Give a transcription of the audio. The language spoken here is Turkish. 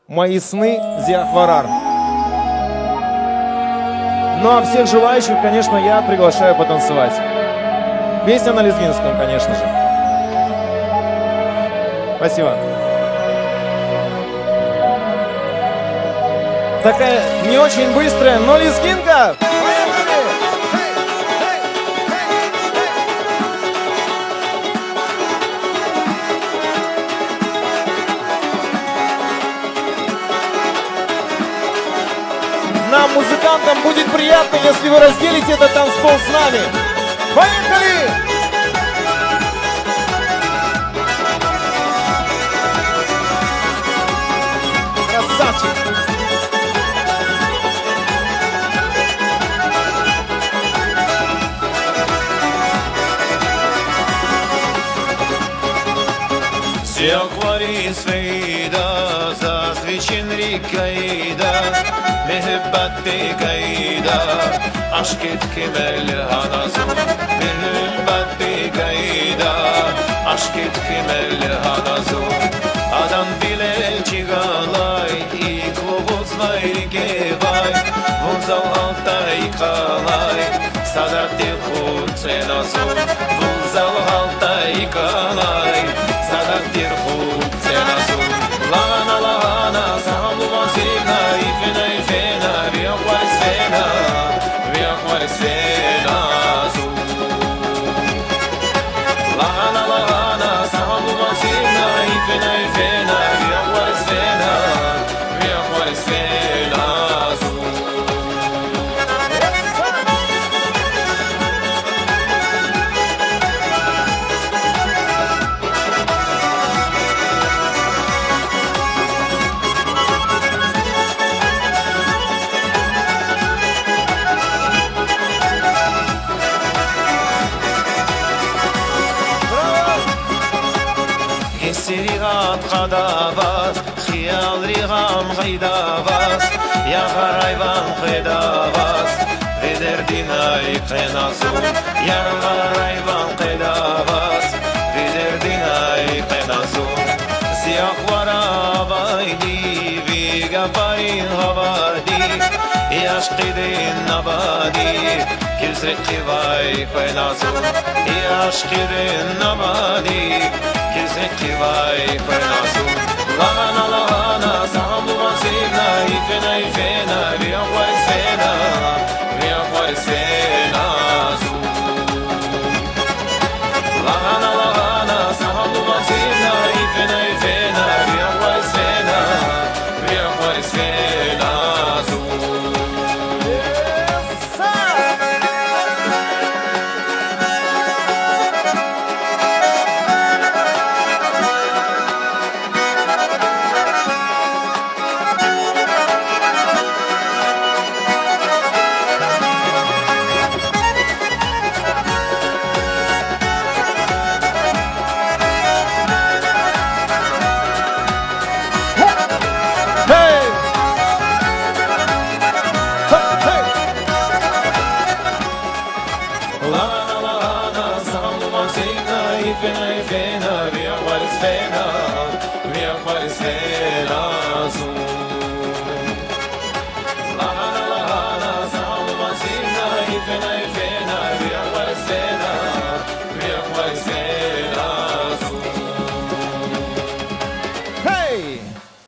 «Мои сны» Зиахварар. Ну а всех желающих, конечно, я приглашаю потанцевать. Песня на лезгинском, конечно же. Спасибо. Такая не очень быстрая, но лезгинка. Поехали! Нам, музыкантам, будет приятно, если вы разделите этот танцпол с нами. Поехали! Красавчик! Siyakvari sveyda zazviçin rikayda Mehbette kayda Aşk et kemel hanazu Mehbette kayda Aşk et kemel hanazu Adam bile çigalay İklovuz vay kevay Vunzal altay kalay Sadat de khutsenazu Vunzal altay kalay Sadat dir khutsenazu Lana lana Sahamlu vasina Ifena ifena Viyakwar sena Viyakwar sena zu Lana lana Sahamlu vasina Ifena ifena Viyakwar sena Viyakwar sena zu Hissirigat qadavas, khiyal rigam qaydavas, ya gharayvan qaydavas, viderdinay qenazu, ya gharayvan qaydavas, viderdinay qenazu, Ziyahvara vaydi, vigaparin havadi, yashqidin nabadi, Kizreki vay qenazu, yashqidin nabadi, Kizreki vay qenazu, Lana lana